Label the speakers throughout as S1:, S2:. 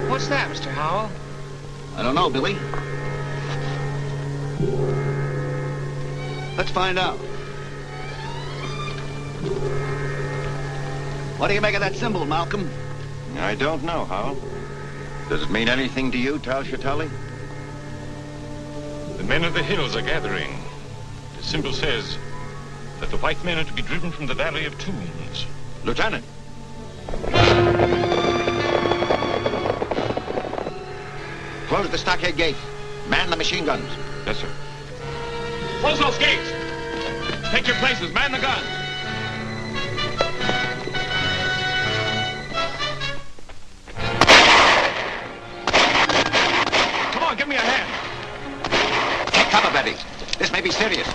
S1: What's that, Mr. Howell?
S2: I don't know, Billy. Let's find out. What do you make of that symbol, Malcolm?
S3: I don't know, Howell. Does it mean anything to you, Tal Shatali?
S4: The men of the hills are gathering. The symbol says that the white men are to be driven from the Valley of Tombs.
S3: Lieutenant! Close the stockade gate. Man the machine guns.
S4: Yes, sir. Close those gates! Take your places. Man the guns. Come on, give me a hand.
S3: Take cover, Betty. This may be serious.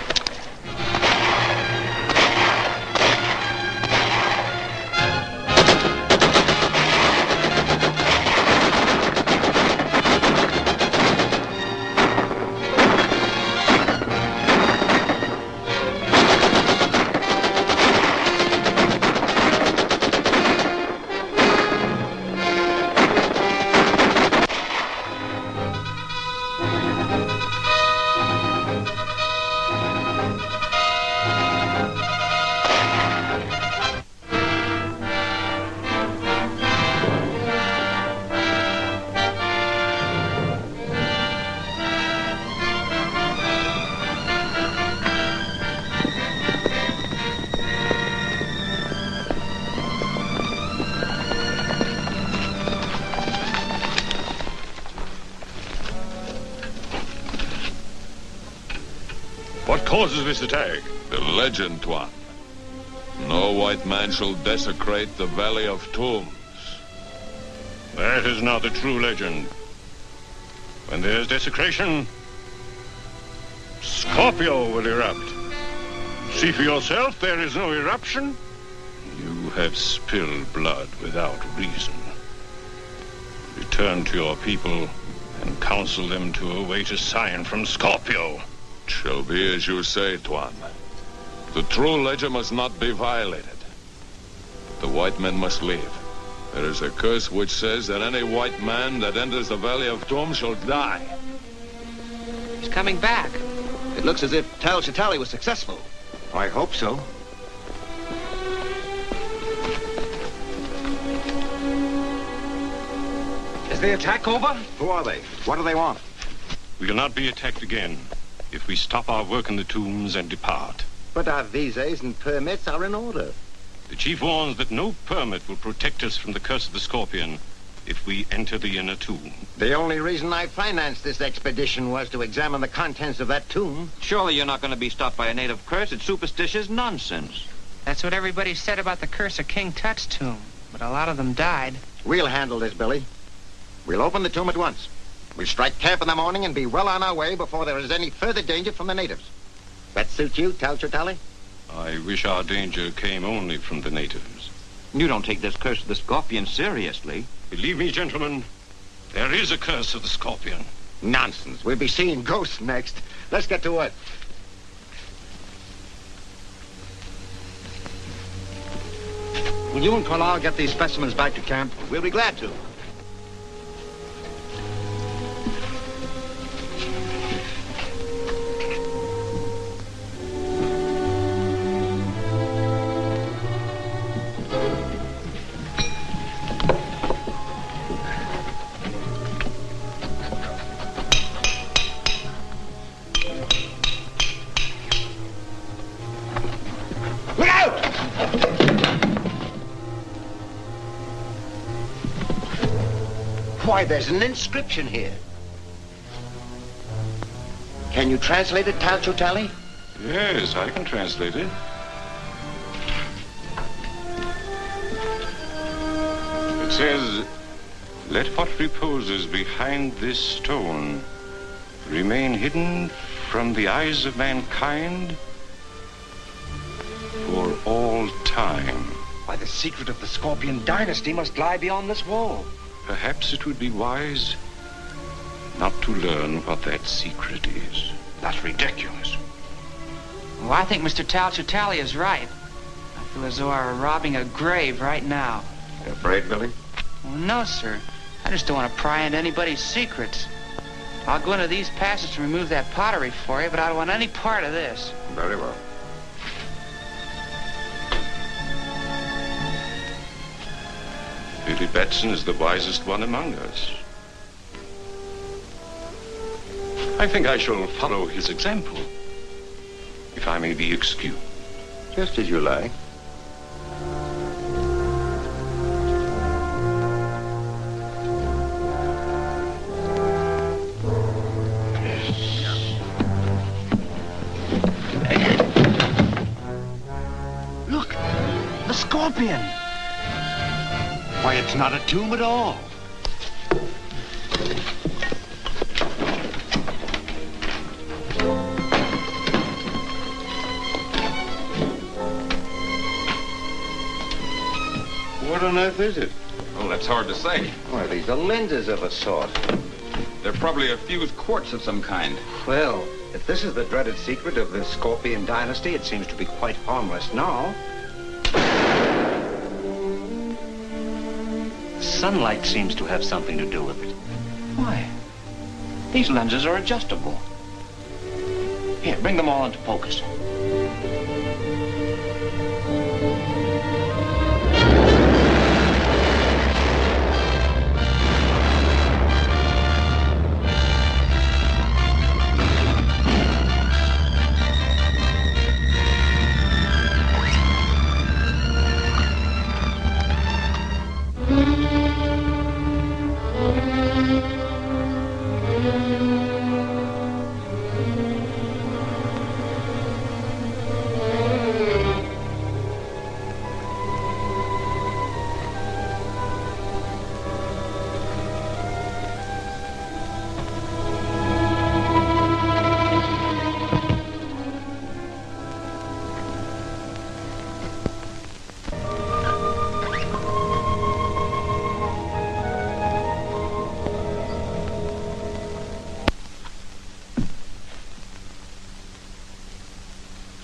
S4: What causes this attack?
S5: The legend, Tuan. No white man shall desecrate the Valley of Tombs.
S4: That is not the true legend. When there's desecration, Scorpio will erupt. See for yourself, there is no eruption. You have spilled blood without reason. Return to your people and counsel them to await a sign from Scorpio.
S5: It shall be as you say, Tuan. The true legend must not be violated. But the white men must leave. There is a curse which says that any white man that enters the Valley of Tombs shall die.
S1: He's coming back.
S2: It looks as if Tal Shatali was successful.
S3: I hope so.
S2: Is the attack over?
S3: Who are they? What do they want?
S4: We will not be attacked again if we stop our work in the tombs and depart.
S3: But our visas and permits are in order.
S4: The chief warns that no permit will protect us from the curse of the Scorpion if we enter the inner tomb.
S3: The only reason I financed this expedition was to examine the contents of that tomb.
S2: Surely you're not going to be stopped by a native curse. It's superstitious nonsense.
S1: That's what everybody said about the curse of King Tut's tomb, but a lot of them died.
S3: We'll handle this, Billy. We'll open the tomb at once. We'll strike camp in the morning and be well on our way before there is any further danger from the natives. That suit you, Tal Shatali?
S4: I wish our danger came only from the natives.
S2: You don't take this curse of the Scorpion seriously.
S4: Believe me, gentlemen, there is a curse of the Scorpion.
S3: Nonsense. We'll be seeing ghosts next. Let's get to work.
S2: Will you and Carlisle get these specimens back to camp? We'll be glad to.
S3: Why, there's an inscription here. Can you translate it, Tal Shatali?
S4: Yes, I can translate it. It says, "Let what reposes behind this stone remain hidden from the eyes of mankind for all time."
S2: Why, the secret of the Scorpion dynasty must lie beyond this wall.
S4: Perhaps it would be wise not to learn what that secret is.
S2: That's ridiculous.
S1: Well, I think Mr. Talchutali is right. I feel as though I were robbing a grave right now.
S3: You afraid, Billy?
S1: Well, no, sir. I just don't want to pry into anybody's secrets. I'll go into these passages and remove that pottery for you, but I don't want any part of this.
S3: Very well.
S4: Billy Batson is the wisest one among us. I think I shall follow his example, if I may be excused.
S3: Just as you like.
S2: Look, the scorpion. Why, it's not a tomb at all.
S3: What on earth is it?
S2: Well, that's hard to say.
S3: Why, these are lenses of a sort.
S2: They're probably a fused quartz of some kind.
S6: Well, if this is the dreaded secret of the Scorpion dynasty, it seems to be quite harmless now. Sunlight seems to have something to do with it.
S1: Why? These lenses are adjustable. Here, bring them all into focus.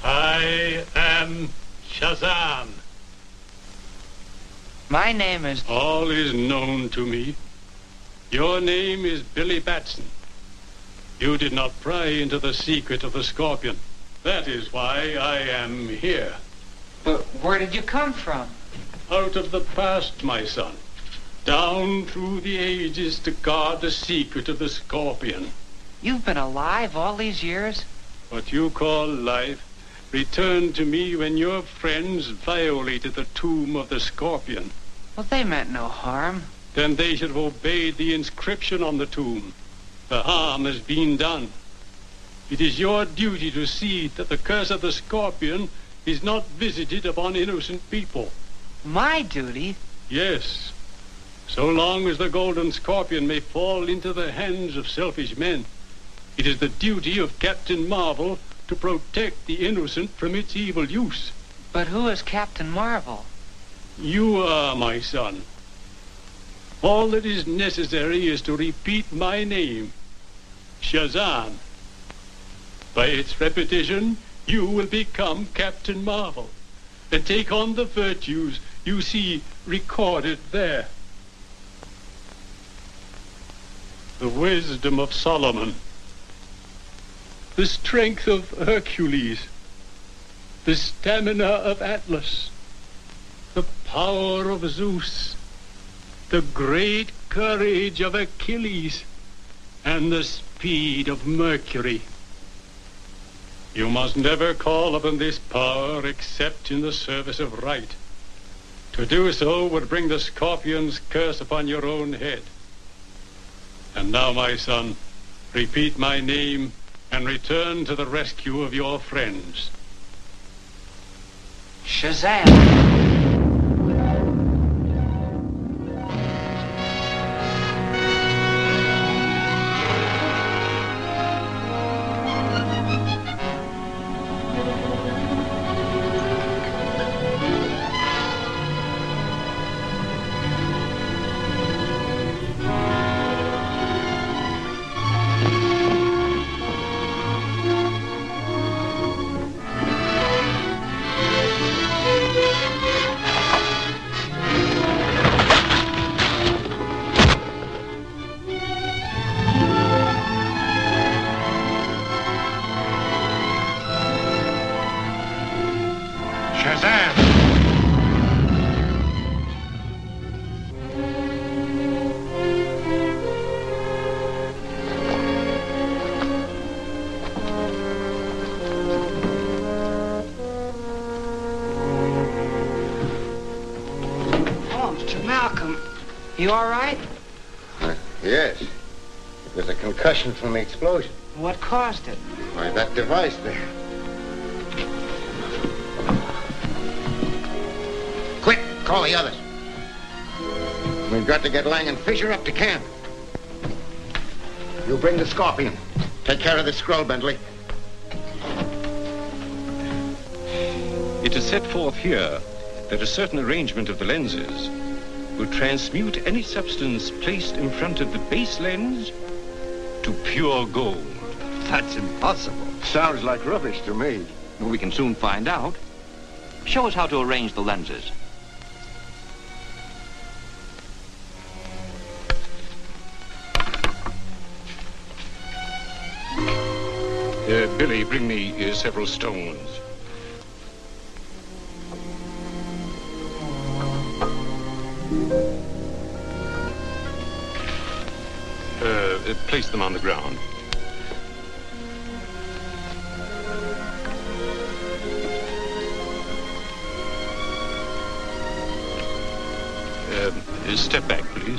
S7: I am Shazam.
S1: My name is...
S7: All is known to me. Your name is Billy Batson. You did not pry into the secret of the Scorpion. That is why I am here.
S1: But where did you come from?
S7: Out of the past, my son. Down through the ages to guard the secret of the Scorpion.
S1: You've been alive all these years?
S7: What you call life returned to me when your friends violated the tomb of the Scorpion.
S1: Well, they meant no harm.
S7: Then they should have obeyed the inscription on the tomb. The harm has been done. It is your duty to see that the curse of the Scorpion is not visited upon innocent people.
S1: My duty?
S7: Yes. So long as the Golden Scorpion may fall into the hands of selfish men, it is the duty of Captain Marvel to protect the innocent from its evil use.
S1: But who is Captain Marvel?
S7: You are, my son. All that is necessary is to repeat my name, Shazam. By its repetition, you will become Captain Marvel and take on the virtues you see recorded there. The wisdom of Solomon, the strength of Hercules, the stamina of Atlas, the power of Zeus, the great courage of Achilles, and the speed of Mercury. You must never call upon this power except in the service of right. To do so would bring the Scorpion's curse upon your own head. And now, my son, repeat my name and return to the rescue of your friends.
S1: Shazam!
S2: Shazam!
S1: You all right?
S3: Yes. It was a concussion from the explosion.
S1: What caused it?
S3: Why, that device there. Quick, call the others. We've got to get Lang and Fisher up to camp. You bring the Scorpion. Take care of the scroll, Bentley.
S4: It is set forth here that a certain arrangement of the lenses will transmute any substance placed in front of the base lens to pure gold.
S6: That's impossible.
S2: Sounds like rubbish to me.
S8: Well, we can soon find out. Show us how to arrange the lenses.
S4: Billy, bring me several stones. Place them on the ground. Step back, please.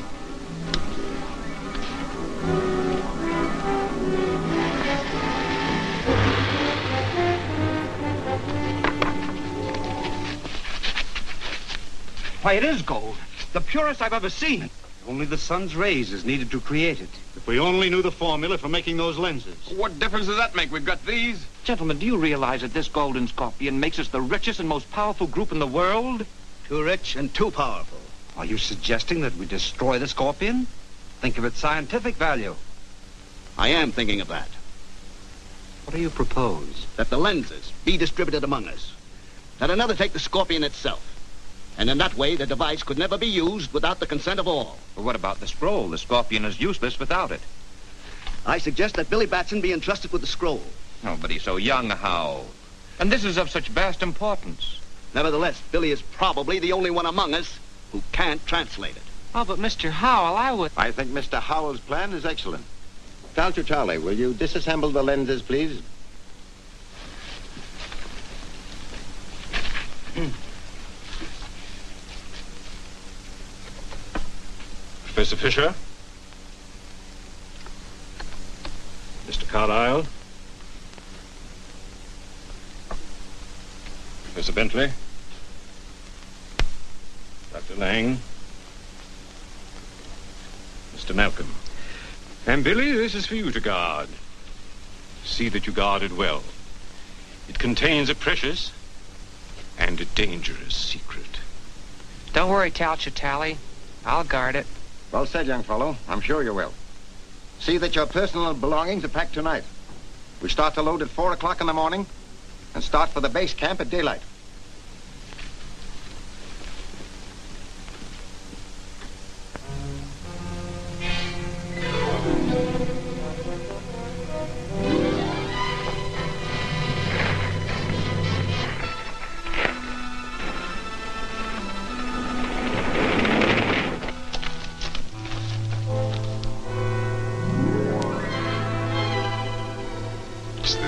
S6: Why, it is gold. The purest I've ever seen. Only the sun's rays is needed to create it.
S2: If we only knew the formula for making those lenses.
S9: What difference does that make? We've got these.
S8: Gentlemen, do you realize that this golden scorpion makes us the richest and most powerful group in the world?
S6: Too rich and too powerful. Are you suggesting that we destroy the scorpion? Think of its scientific value.
S10: I am thinking of that.
S6: What do you propose?
S10: That the lenses be distributed among us. That another take the scorpion itself. And in that way, the device could never be used without the consent of all.
S8: But what about the scroll? The scorpion is useless without it.
S10: I suggest that Billy Batson be entrusted with the scroll.
S8: Oh, but he's so young, how? And this is of such vast importance.
S10: Nevertheless, Billy is probably the only one among us who can't translate it.
S1: Oh, but Mr. Howell,
S3: I think Mr. Howell's plan is excellent. Charlie, will you disassemble the lenses, please?
S4: Professor Fisher? Mr. Carlyle? Professor Bentley? Dr. Lang? Mr. Malcolm? And Billy, this is for you to guard. See that you guard it well. It contains a precious and a dangerous secret.
S1: Don't worry, Tally. I'll guard it.
S3: Well said, young fellow. I'm sure you will. See that your personal belongings are packed tonight. We start to load at 4 o'clock in the morning and start for the base camp at daylight.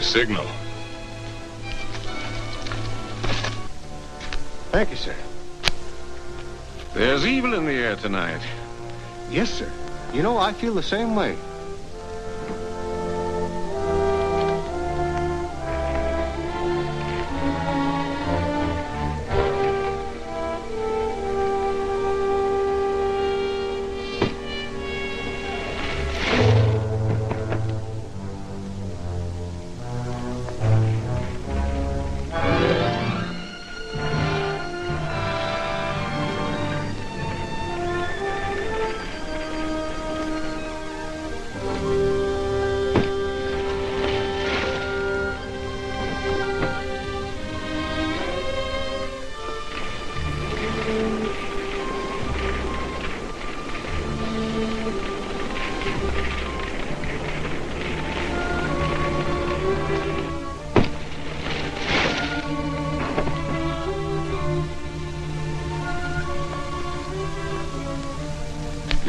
S5: Signal.
S2: Thank you, sir.
S4: There's evil in the air tonight.
S2: Yes, sir. You know, I feel the same way.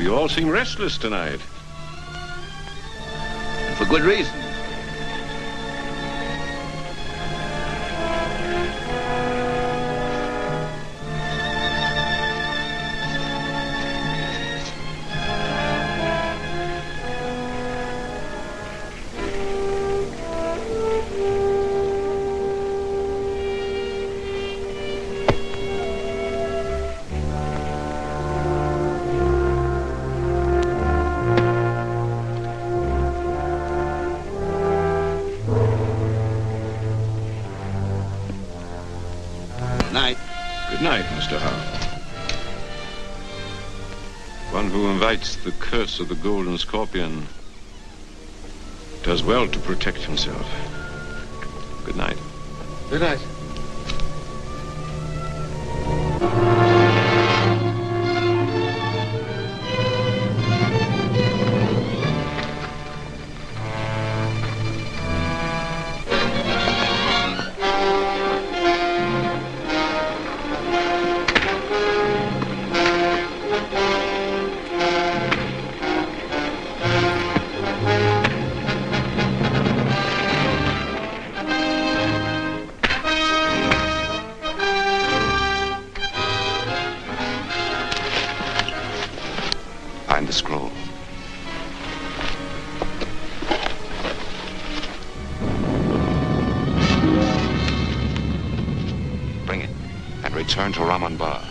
S4: You all seem restless tonight.
S9: And for good reason.
S4: Good night, Mr. Howe. One who invites the curse of the Golden Scorpion does well to protect himself. Good night.
S3: Good night.
S6: Find the scroll. Bring it and return to Ramanbar.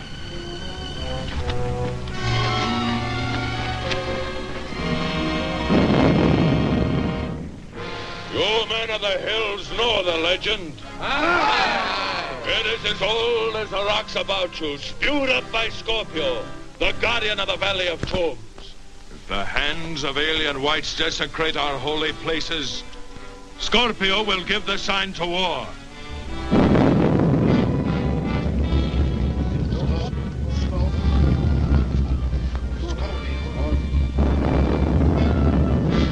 S5: You men of the hills know the legend. It is as old as the rocks about you, spewed up by Scorpio, the guardian of the Valley of Tombs. If the hands of alien whites desecrate our holy places, Scorpio will give the sign to war.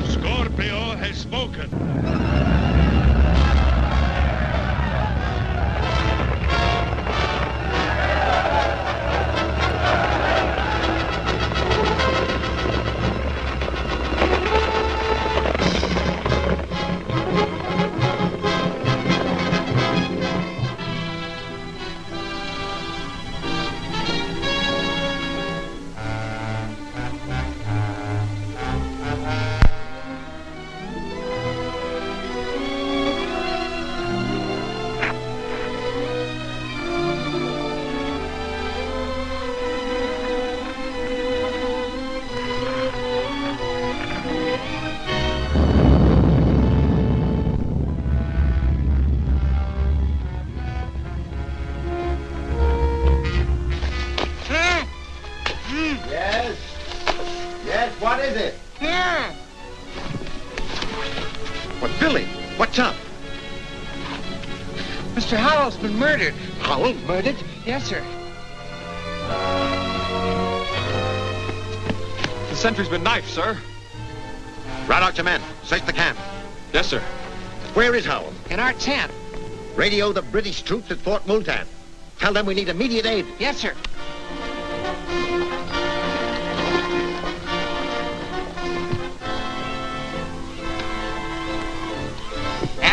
S5: Scorpio has spoken.
S3: Yes, what is it?
S1: Here.
S3: What, Billy? What's up?
S1: Mr. Howell's been murdered.
S3: Howell murdered?
S1: Yes, sir.
S9: The sentry's been knifed, sir.
S3: Rout out your men. Search the camp.
S9: Yes, sir.
S3: Where is Howell?
S1: In our tent.
S3: Radio the British troops at Fort Multan. Tell them we need immediate aid.
S1: Yes, sir.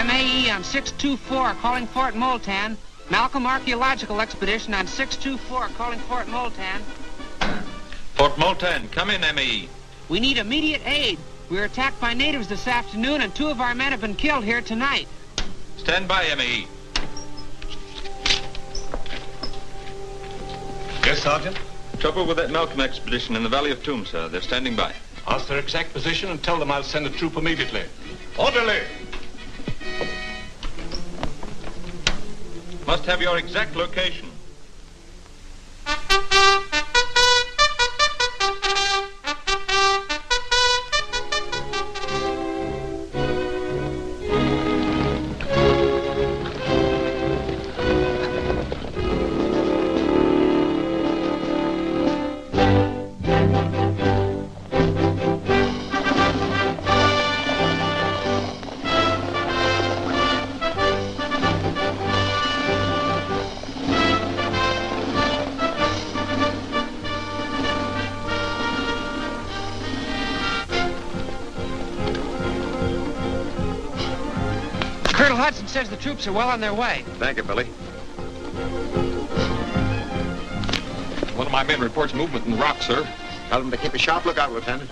S1: MAE on 624 calling Fort Multan. Malcolm Archaeological Expedition on 624 calling Fort Multan.
S9: Fort Multan, come in, ME.
S1: We need immediate aid. We were attacked by natives this afternoon and 2 of our men have been killed here tonight.
S9: Stand by, ME. Yes, Sergeant?
S11: Trouble with that Malcolm expedition in the Valley of Tombs, sir. They're standing by.
S9: Ask their exact position and tell them I'll send a troop immediately. Orderly!
S11: Must have your exact location.
S1: Hudson says the troops are well on their way.
S3: Thank you, Billy.
S9: One of my men reports movement in the rock, sir.
S3: Tell them to keep a sharp lookout, Lieutenant.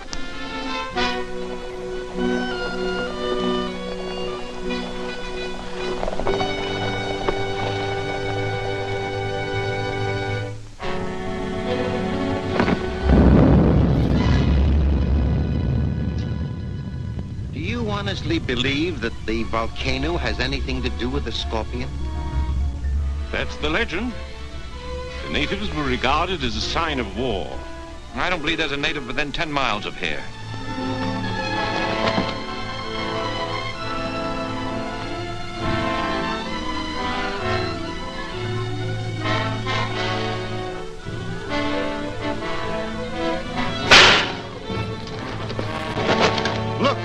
S3: Do you honestly believe that the volcano has anything to do with the scorpion?
S4: That's the legend. The natives were regarded as a sign of war.
S8: I don't believe there's a native within 10 miles of here.
S3: Look!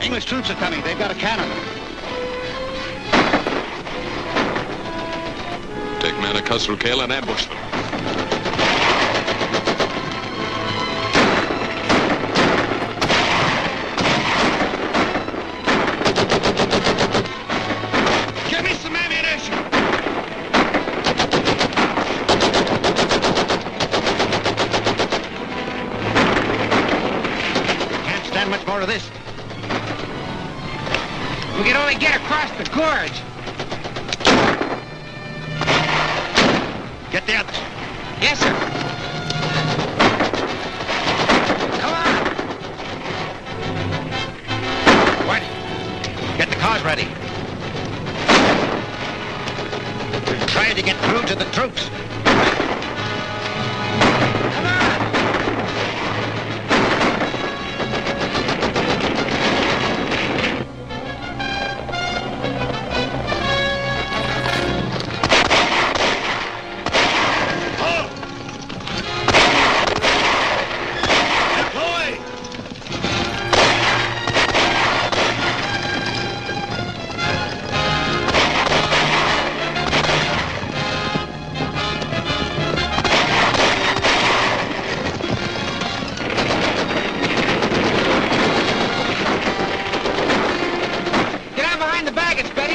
S10: English troops are coming. They've got a cannon.
S5: Take men to Castle and ambush them.
S10: Give me some ammunition!
S3: Can't stand much more of this.
S1: We can only get across the gorge.
S3: Get the others.
S1: Yes, sir. Come on.
S3: What? Get the cars ready. We're trying to get through to the troops.
S1: Come on.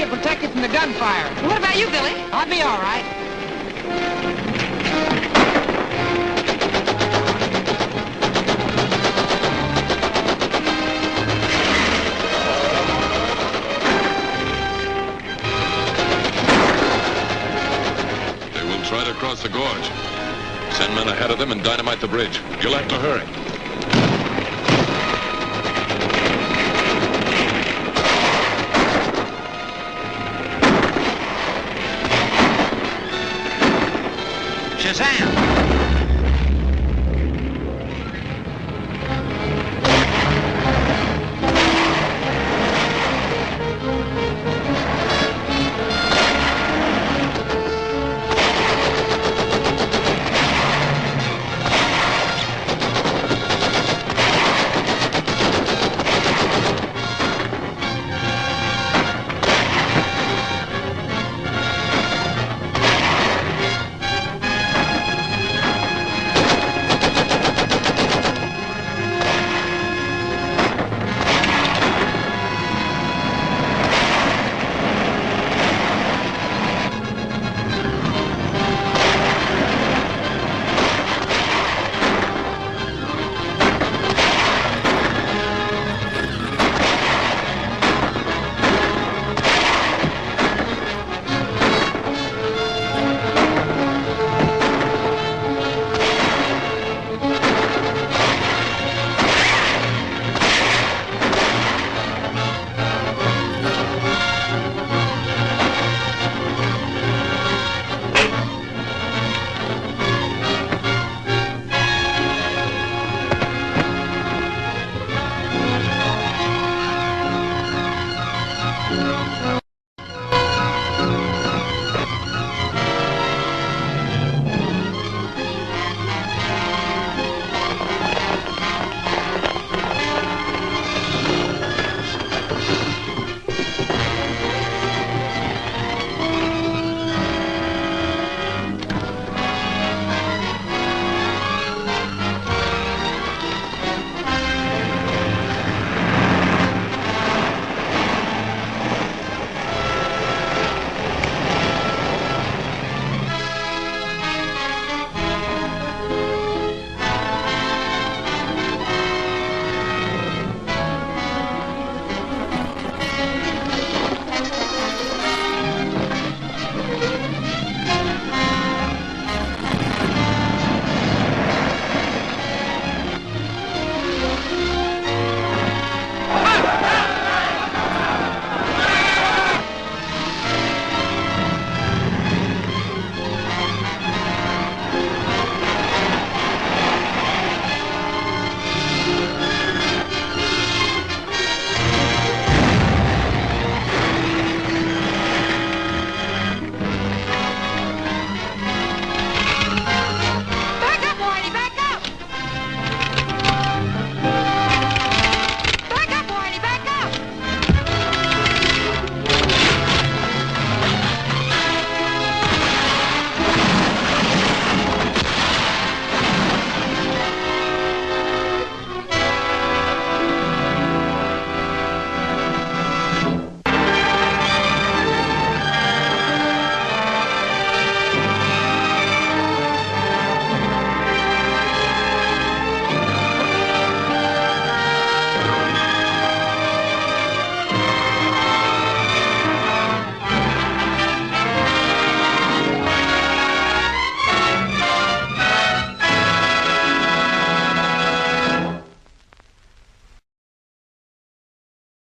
S1: Protect you from the gunfire.
S12: What about you, Billy?
S1: I'll be all right.
S5: They will try to cross the gorge. Send men ahead of them and dynamite the bridge. You'll have to hurry.
S1: Shazam!